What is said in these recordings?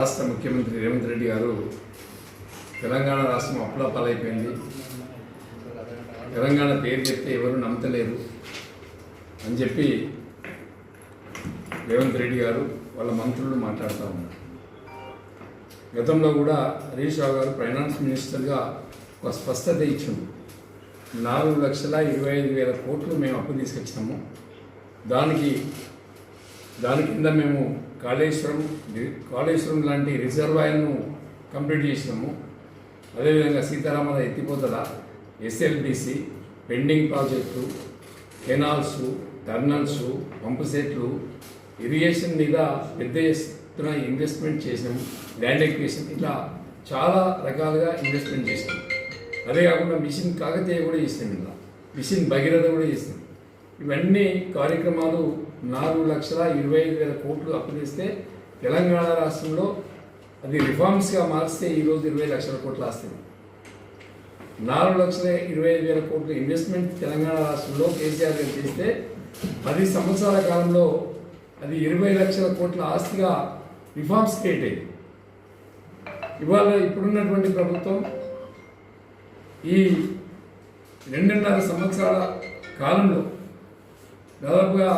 రాష్ట్ర ముఖ్యమంత్రి రేవంత్ రెడ్డి గారు తెలంగాణ రాష్ట్రం అప్పుల పాలైపోయింది, తెలంగాణ పేరు చెప్తే ఎవరు నమ్మతలేరు అని చెప్పి రేవంత్ రెడ్డి గారు వాళ్ళ మంత్రులు మాట్లాడుతూ ఉన్నారు. గతంలో కూడా హరీష్ రావు గారు ఫైనాన్స్ మినిస్టర్గా ఒక స్పష్టత ఇచ్చింది. 4,25,000 కోట్లు మేము అప్పు తీసుకొచ్చినాము, దాని కింద మేము కాళేశ్వరం లాంటి రిజర్వాయర్ను కంప్లీట్ చేసినాము. అదేవిధంగా సీతారామల ఎత్తిపోతల, ఎస్ఎల్బిసి, పెండింగ్ ప్రాజెక్టు, కెనాల్స్, టర్నల్స్, పంపు సెట్లు, ఇరిగేషన్ మీద పెద్ద ఎత్తున ఇన్వెస్ట్మెంట్ చేసినాము. ల్యాండ్ ఎక్విజిషన్, ఇట్లా చాలా రకాలుగా ఇన్వెస్ట్మెంట్ చేసినాము. అదే కాకుండా మిషన్ కాకతీయ కూడా చేసినాం, ఇలా మిషన్ భగీరథ కూడా చేసినాం. ఇవన్నీ కార్యక్రమాలు 4,25,000 కోట్లు అప్పు తీస్తే తెలంగాణ రాష్ట్రంలో అది రిఫార్మ్స్గా మార్చితే ఈరోజు 20 లక్షల కోట్లు వస్తుంది. 4,25,000 కోట్లు ఇన్వెస్ట్మెంట్ తెలంగాణ రాష్ట్రంలో కేసీఆర్ గారు చేస్తే 10 సంవత్సరాల కాలంలో అది 20 లక్షల కోట్ల ఆస్తిగా రిఫార్మ్స్ క్రియేట్ అయింది. ఇవాళ ఇప్పుడున్నటువంటి ప్రభుత్వం ఈ 2.5 సంవత్సరాల కాలంలో దాదాపుగా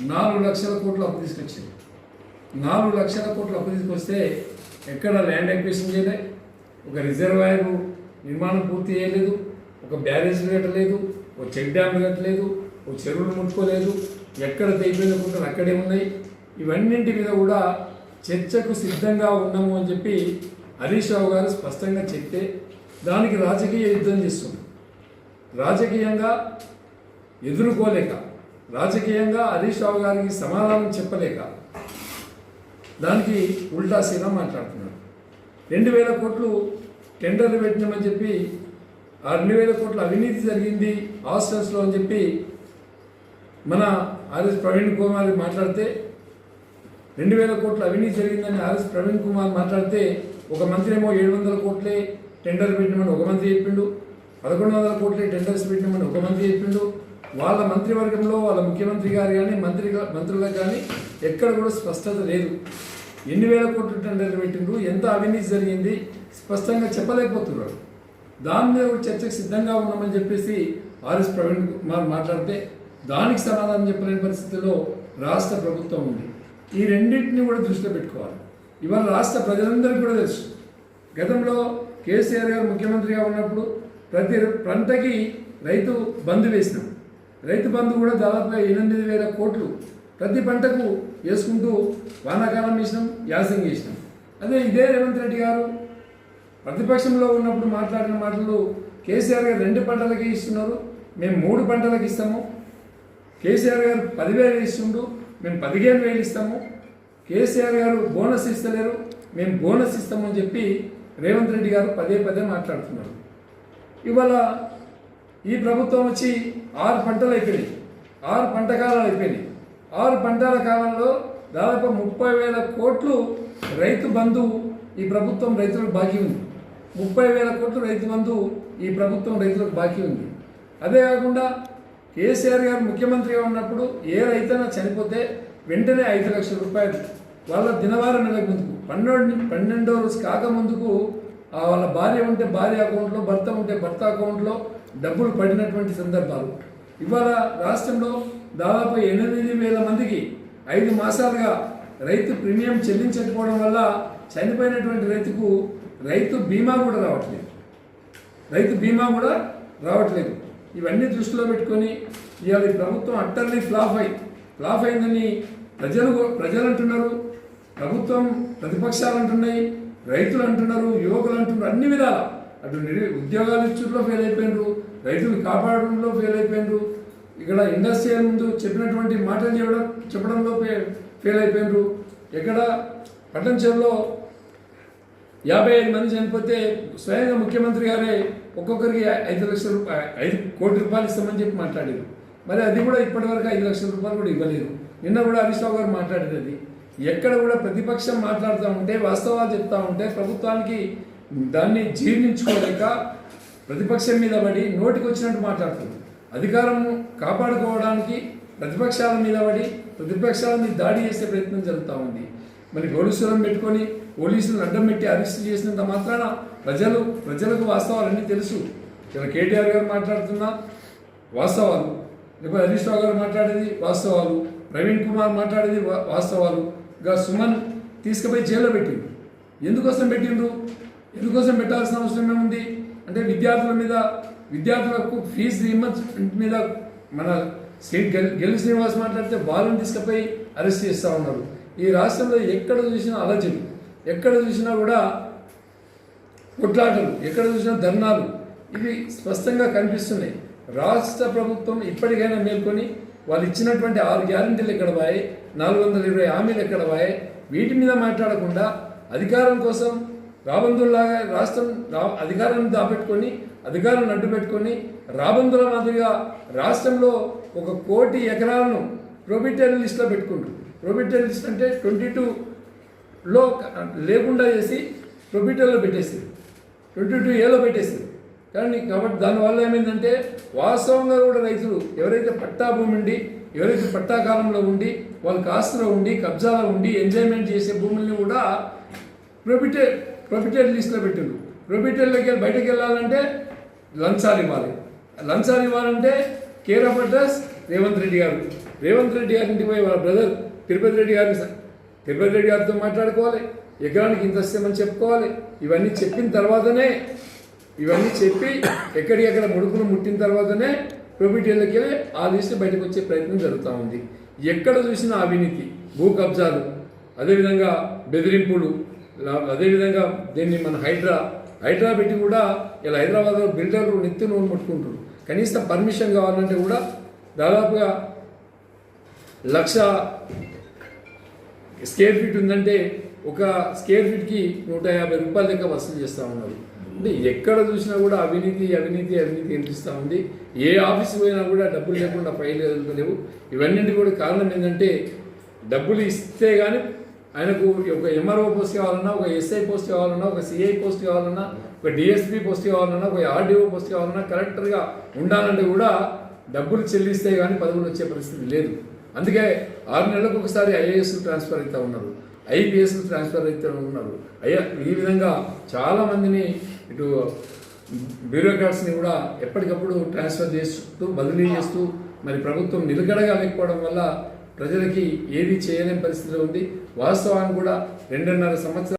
4 లక్షల కోట్లు అప్పు తీసుకొచ్చింది. 4 లక్షల కోట్లు అప్పు తీసుకొస్తే ఎక్కడ ల్యాండ్ ఎక్విజిషన్ చేయలేదు, ఒక రిజర్వాయర్ నిర్మాణం పూర్తి చేయలేదు, ఒక బ్యారేజ్ కట్టలేదు, ఒక చెక్ డ్యామ్ కట్టలేదు, ఒక చెరువులు ముట్టుకోలేదు, ఎక్కడ తెగిపోయిన అక్కడే ఉన్నాయి. ఇవన్నింటి మీద కూడా చర్చకు సిద్ధంగా ఉన్నాము అని చెప్పి హరీష్ రావు గారు స్పష్టంగా చెప్తే దానికి రాజకీయ యుద్ధం చేస్తుంది. రాజకీయంగా ఎదుర్కోలేక, రాజకీయంగా హరీష్ రావు గారికి సమాధానం చెప్పలేక దానికి ఉల్టా సీనా మాట్లాడుతున్నారు. 2,000 కోట్లు టెండర్లు పెట్టినామని చెప్పి 2,000 కోట్ల అవినీతి జరిగింది హాస్టల్స్లో అని చెప్పి మన ఆర్ఎస్ ప్రవీణ్ కుమార్ మాట్లాడితే, 2,000 కోట్ల అవినీతి జరిగిందని ఆర్ఎస్ ప్రవీణ్ కుమార్ మాట్లాడితే ఒక మంత్రి ఏమో 700 కోట్లే టెండర్ పెట్టినామని ఒక మంత్రి చెప్పిండు, 1,100 కోట్లే టెండర్స్ పెట్టినామని ఒక మంత్రి చెప్పిండు. వాళ్ళ మంత్రివర్గంలో వాళ్ళ ముఖ్యమంత్రి గారు కానీ మంత్రులకు కానీ ఎక్కడ కూడా స్పష్టత లేదు. ఎన్ని వేల కోట్ల టెండర్లు పెట్టిండ్రు, ఎంత అవినీతి జరిగింది స్పష్టంగా చెప్పలేకపోతున్నారు. దాని మీద కూడా చర్చకు సిద్ధంగా ఉన్నామని చెప్పేసి ఆర్ఎస్ ప్రవీణ్ కుమార్ మాట్లాడితే దానికి సమాధానం చెప్పలేని పరిస్థితిలో రాష్ట్ర ప్రభుత్వం ఉంది. ఈ రెండింటిని కూడా దృష్టిలో పెట్టుకోవాలి. ఇవాళ రాష్ట్ర ప్రజలందరికీ కూడా తెలుసు, గతంలో కేసీఆర్ గారు ముఖ్యమంత్రిగా ఉన్నప్పుడు ప్రతి పంటకి రైతు బంధు వేసినాం. రైతు బంధు కూడా దాదాపుగా 8,000 కోట్లు ప్రతి పంటకు వేసుకుంటూ వానాకాలం వేసినాం, యాసంగి వేసినాం. ఇదే రేవంత్ రెడ్డి గారు ప్రతిపక్షంలో ఉన్నప్పుడు మాట్లాడిన మాటలు కేసీఆర్ గారు 2 పంటలకి ఇస్తున్నారు, మేము 3 పంటలకు ఇస్తాము. కేసీఆర్ గారు 10,000 ఇస్తుండ్రు, మేము 15,000 ఇస్తాము. కేసీఆర్ గారు బోనస్ ఇస్తలేరు, మేము బోనస్ ఇస్తామని చెప్పి రేవంత్ రెడ్డి గారు పదే మాట్లాడుతున్నారు. ఇవాళ ఈ ప్రభుత్వం వచ్చి 6 పంటలు అయిపోయినాయి, 6 పంట కాలాలు అయిపోయినాయి. 6 పంటల కాలంలో దాదాపు 30,000 కోట్లు రైతు బంధు ఈ ప్రభుత్వం రైతులకు బాకీ ఉంది. 30,000 కోట్లు రైతు బంధు ఈ ప్రభుత్వం రైతులకు బాకీ ఉంది. అదే కాకుండా కేసీఆర్ గారు ముఖ్యమంత్రిగా ఉన్నప్పుడు ఏ రైతైనా చనిపోతే వెంటనే 5 లక్షల రూపాయలు వాళ్ళ దినవారం నెలకు ముందుకు 12వ రోజు కాకముందుకు వాళ్ళ భార్య ఉంటే భార్య అకౌంట్లో, భర్త ఉంటే భర్త అకౌంట్లో డబ్బులు పడినటువంటి సందర్భాలు. ఇవాళ రాష్ట్రంలో దాదాపు 8,000 మందికి 5 మాసాలుగా రైతు ప్రీమియం చెల్లించకపోవడం వల్ల చనిపోయినటువంటి రైతుకు రైతు బీమా కూడా రావట్లేదు. ఇవన్నీ దృష్టిలో పెట్టుకొని ఇవాళ ఈ ప్రభుత్వం అట్టర్లీ ఫ్లాప్ అయిందని ప్రజలు అంటున్నారు, ప్రభుత్వం ప్రతిపక్షాలు అంటున్నాయి, రైతులు అంటున్నారు, యువకులు అంటున్నారు. అన్ని విధాలా అటు ఉద్యోగాలు ఇచ్చుట్లో ఫెయిల్ అయిపోయినారు, రైతులు కాపాడడంలో ఫెయిల్ అయిపోయినారు, ఇక్కడ ఇండస్ట్రియల్ ముందు చెప్పినటువంటి మాటలు చెప్పడంలో ఫెయిల్ అయిపోయినారు. ఎక్కడ పట్టణంలో 55 మంది చనిపోతే స్వయంగా ముఖ్యమంత్రి గారే ఒక్కొక్కరికి 5 కోట్ల రూపాయలు ఇస్తామని చెప్పి మాట్లాడారు. మరి అది కూడా ఇప్పటివరకు 5 లక్షల రూపాయలు కూడా ఇవ్వలేదు. నిన్న కూడా హరీష్ రావు గారు మాట్లాడేది ఎక్కడ కూడా ప్రతిపక్షం మాట్లాడుతూ ఉంటే, వాస్తవాలు చెప్తూ ఉంటే ప్రభుత్వానికి దాన్ని జీర్ణించుకోలేక ప్రతిపక్షం మీద పడి నోటికి వచ్చినట్టు మాట్లాడుతుంది. అధికారం కాపాడుకోవడానికి ప్రతిపక్షాల మీద పడి ప్రతిపక్షాల మీద దాడి చేసే ప్రయత్నం జరుగుతూ ఉంది. మరి గోలుసులను పెట్టుకొని పోలీసులు అడ్డం పెట్టి అరెస్ట్ చేసినంత మాత్రాన ప్రజలకు వాస్తవాలన్నీ తెలుసు. ఇలా కేటీఆర్ గారు మాట్లాడుతున్నా వాస్తవాలు, లేకపోతే హరీష్ రావు గారు మాట్లాడేది వాస్తవాలు, ప్రవీణ్ కుమార్ మాట్లాడేది వాస్తవాలు. ఇంకా సుమన్ తీసుకుపోయి జైల్లో పెట్టిండు. ఎందుకోసం పెట్టిండ్రు? ఎందుకోసం పెట్టాల్సిన అవసరం ఏముంది అంటే విద్యార్థులకు ఫీజు రీయింబర్స్మెంట్ మీద మన గెల్లి శ్రీనివాస్ మాట్లాడితే వాళ్ళని తీసుకుపోయి అరెస్ట్ చేస్తూ ఉన్నారు. ఈ రాష్ట్రంలో ఎక్కడ చూసినా అలజడి, ఎక్కడ చూసినా కూడా కొట్లాటలు, ఎక్కడ చూసినా ధర్నాలు, ఇవి స్పష్టంగా కనిపిస్తున్నాయి. రాష్ట్ర ప్రభుత్వం ఇప్పటికైనా మేల్కొని వాళ్ళు ఇచ్చినటువంటి 6 గ్యారెంటీలు ఎక్కడ పోయాయి, 420 హామీలు ఎక్కడ పోయాయి, వీటి మీద మాట్లాడకుండా అధికారం కోసం రాబందుల్లాగా అధికారాన్ని దాపెట్టుకొని అధికారాన్ని అడ్డు పెట్టుకొని రాబందుల మాదిరిగా రాష్ట్రంలో 1 కోటి ఎకరాలను ప్రొబిటరీ లిస్ట్లో పెట్టుకుంటారు. ప్రొబిటరీ లిస్ట్ అంటే 22లో లేకుండా చేసి ప్రొబిటరీలో పెట్టేస్తారు, 22A పెట్టేస్తారు. కాబట్టి దానివల్ల ఏమైందంటే వాస్తవంగా కూడా రైతులు ఎవరైతే పట్టా భూమి ఉండి, ఎవరైతే పట్టా కాలంలో ఉండి, వాళ్ళకి ఆస్తులో ఉండి, కబ్జాలో ఉండి ఎంజాయ్మెంట్ చేసే భూముల్ని కూడా ప్రొబిటరీ లిస్ట్లో పెట్టారు. ప్రొబిటరీలోకి బయటకు వెళ్ళాలంటే లంచాలు ఇవ్వాలంటే care of address Revanth Reddy గారు. రేవంత్ రెడ్డి గారి ఇంటికి పోయి వాళ్ళ బ్రదర్ తిరుపతి రెడ్డి గారితో మాట్లాడుకోవాలి, ఎకరానికి ఇంత ఇస్తామని చెప్పుకోవాలి. ఇవన్నీ చెప్పి ఎక్కడికెక్కడ ముడుకులు ముట్టిన తర్వాతనే ప్రొబిటరీలోకి వెళ్ళి ఆ లిస్టు బయటకు వచ్చే ప్రయత్నం జరుగుతూ ఉంది. ఎక్కడ చూసినా అవినీతి, భూ కబ్జాలు, అదేవిధంగా బెదిరింపులు, అదేవిధంగా దీన్ని మన హైడ్రా పెట్టి కూడా ఇలా హైదరాబాద్లో బిల్డర్లు నెత్తి నూనె ముట్టుకుంటారు. కనీసం పర్మిషన్ కావాలంటే కూడా దాదాపుగా 1,00,000 స్క్వేర్ ఫీట్ ఉందంటే 1 స్క్వేర్ ఫీట్కి 150 రూపాయల లెక్క వసూలు చేస్తూ ఉన్నారు. అంటే ఎక్కడ చూసినా కూడా అవినీతి కనిపిస్తూ ఉంది. ఏ ఆఫీస్ పోయినా కూడా డబ్బులు లేకుండా ఫైల్ ఎదుగుతలేవు. ఇవన్నీ కూడా కారణం ఏంటంటే డబ్బులు ఇస్తే కానీ ఆయనకు ఒక ఎంఆర్ఓ పోస్ట్ కావాలన్నా, ఒక ఎస్ఐ పోస్ట్ కావాలన్నా, ఒక సిఐ పోస్ట్ కావాలన్నా, ఒక డిఎస్పీ పోస్ట్ కావాలన్నా, ఒక ఆర్డీఓ పోస్ట్ కావాలన్నా, కలెక్టర్గా ఉండాలంటే కూడా డబ్బులు చెల్లిస్తే కానీ పదవులు వచ్చే పరిస్థితి లేదు. అందుకే 6 నెలలకు ఒకసారి ఐఏఎస్లు ట్రాన్స్ఫర్ అవుతూ ఉన్నారు, ఐపీఎస్లు ట్రాన్స్ఫర్ అవుతూ ఉన్నారు. ఈ విధంగా చాలామందిని ఇటు బ్యూరోక్రాట్స్ని కూడా ఎప్పటికప్పుడు ట్రాన్స్ఫర్ చేస్తూ బదిలీ చేస్తూ మరి ప్రభుత్వం నిలకడగా లేకపోవడం వల్ల ప్రజలకి ఏది చేయలేని పరిస్థితిలో ఉంది. వాస్తవాన్ని కూడా 2.5 సంవత్సరాలు